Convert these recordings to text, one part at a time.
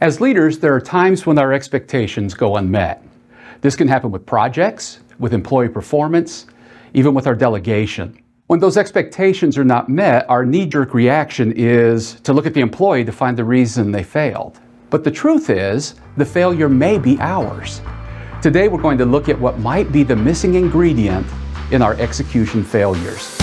As leaders, there are times when our expectations go unmet. This can happen with projects, with employee performance, even with our delegation. When those expectations are not met, our knee-jerk reaction is to look at the employee to find the reason they failed. But the truth is, the failure may be ours. Today, we're going to look at what might be the missing ingredient in our execution failures.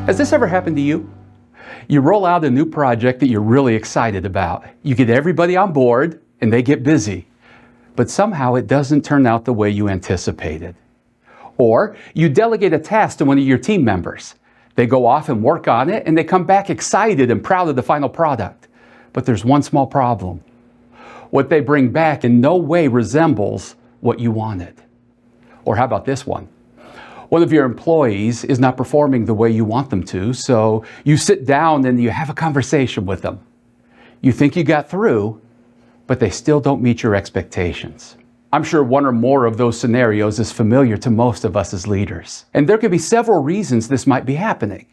Has this ever happened to you? You roll out a new project that you're really excited about. You get everybody on board and they get busy, but somehow it doesn't turn out the way you anticipated. Or you delegate a task to one of your team members. They go off and work on it and they come back excited and proud of the final product. But there's one small problem. What they bring back in no way resembles what you wanted. Or how about this one? One of your employees is not performing the way you want them to, so you sit down and you have a conversation with them. You think you got through, but they still don't meet your expectations. I'm sure one or more of those scenarios is familiar to most of us as leaders. And there could be several reasons this might be happening.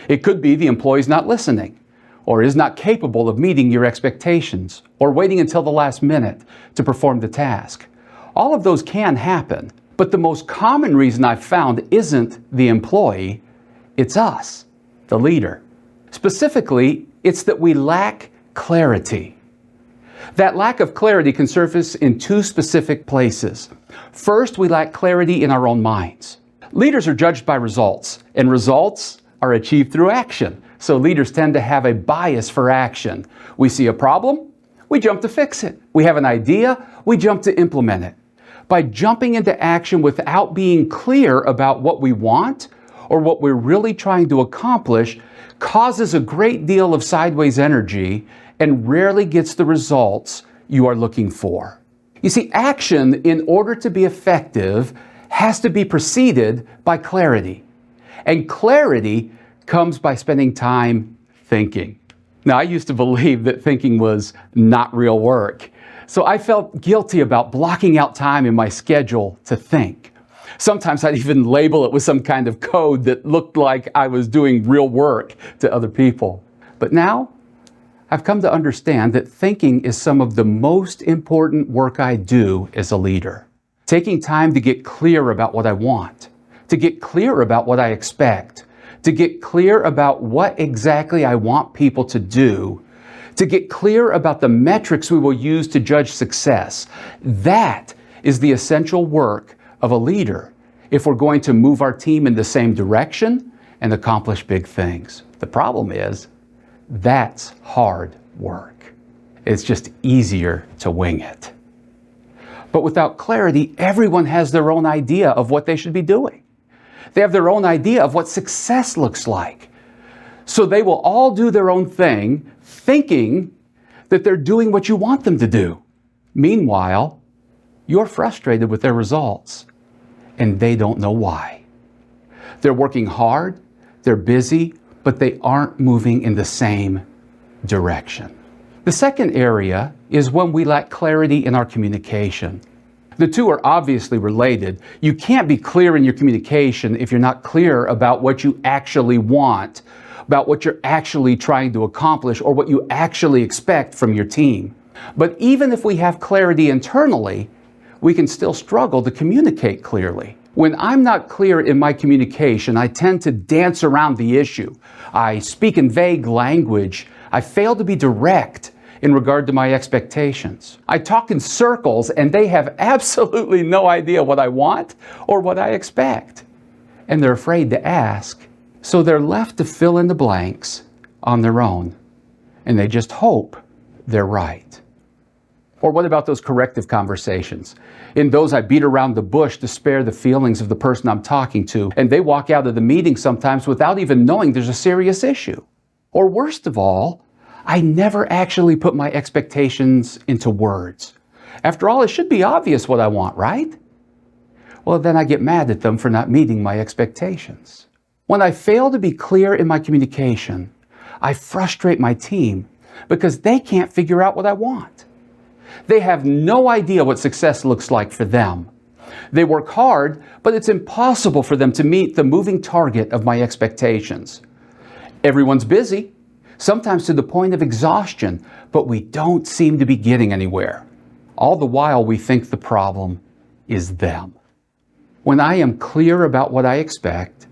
It could be the employee's not listening, or is not capable of meeting your expectations, or waiting until the last minute to perform the task. All of those can happen. But the most common reason I've found isn't the employee, it's us, the leader. Specifically, it's that we lack clarity. That lack of clarity can surface in two specific places. First, we lack clarity in our own minds. Leaders are judged by results, and results are achieved through action. So leaders tend to have a bias for action. We see a problem, we jump to fix it. We have an idea, we jump to implement it. By jumping into action without being clear about what we want or what we're really trying to accomplish causes a great deal of sideways energy and rarely gets the results you are looking for. You see, action, in order to be effective, has to be preceded by clarity. And clarity comes by spending time thinking. Now, I used to believe that thinking was not real work. So I felt guilty about blocking out time in my schedule to think. Sometimes I'd even label it with some kind of code that looked like I was doing real work to other people. But now, I've come to understand that thinking is some of the most important work I do as a leader. Taking time to get clear about what I want, to get clear about what I expect, to get clear about what exactly I want people to do, to get clear about the metrics we will use to judge success. That is the essential work of a leader if we're going to move our team in the same direction and accomplish big things. The problem is, that's hard work. It's just easier to wing it. But without clarity, everyone has their own idea of what they should be doing. They have their own idea of what success looks like. So they will all do their own thing, thinking that they're doing what you want them to do. Meanwhile, you're frustrated with their results, and they don't know why. They're working hard, they're busy, but they aren't moving in the same direction. The second area is when we lack clarity in our communication. The two are obviously related. You can't be clear in your communication if you're not clear about what you actually want, about what you're actually trying to accomplish, or what you actually expect from your team. But even if we have clarity internally, we can still struggle to communicate clearly. When I'm not clear in my communication, I tend to dance around the issue. I speak in vague language. I fail to be direct in regard to my expectations. I talk in circles, and they have absolutely no idea what I want or what I expect. And they're afraid to ask. So they're left to fill in the blanks on their own, and they just hope they're right. Or what about those corrective conversations? In those, I beat around the bush to spare the feelings of the person I'm talking to, and they walk out of the meeting sometimes without even knowing there's a serious issue. Or worst of all, I never actually put my expectations into words. After all, it should be obvious what I want, right? Well, then I get mad at them for not meeting my expectations. When I fail to be clear in my communication, I frustrate my team because they can't figure out what I want. They have no idea what success looks like for them. They work hard, but it's impossible for them to meet the moving target of my expectations. Everyone's busy, sometimes to the point of exhaustion, but we don't seem to be getting anywhere. All the while we think the problem is them. When I am clear about what I expect,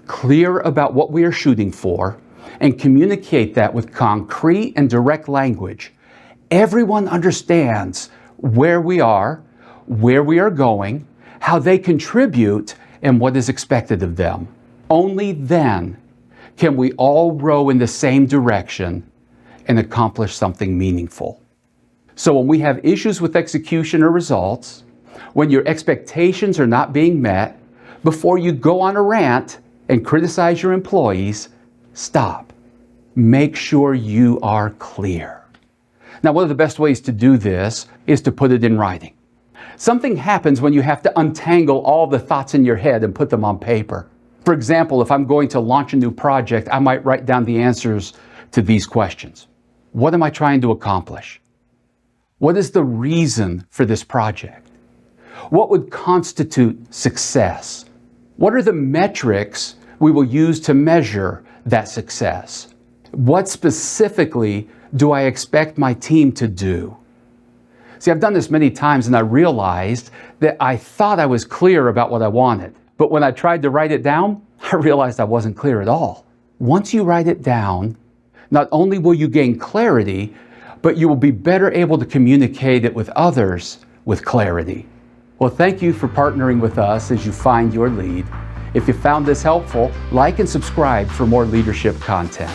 clear about what we are shooting for, and communicate that with concrete and direct language, everyone understands where we are going, how they contribute, and what is expected of them. Only then can we all row in the same direction and accomplish something meaningful. So when we have issues with execution or results, when your expectations are not being met, before you go on a rant and criticize your employees, stop. Make sure you are clear. Now, one of the best ways to do this is to put it in writing. Something happens when you have to untangle all the thoughts in your head and put them on paper. For example, if I'm going to launch a new project, I might write down the answers to these questions. What am I trying to accomplish? What is the reason for this project? What would constitute success? What are the metrics we will use to measure that success? What specifically do I expect my team to do? See, I've done this many times and I realized that I thought I was clear about what I wanted. But when I tried to write it down, I realized I wasn't clear at all. Once you write it down, not only will you gain clarity, but you will be better able to communicate it with others with clarity. Well, thank you for partnering with us as you find your lead. If you found this helpful, like and subscribe for more leadership content.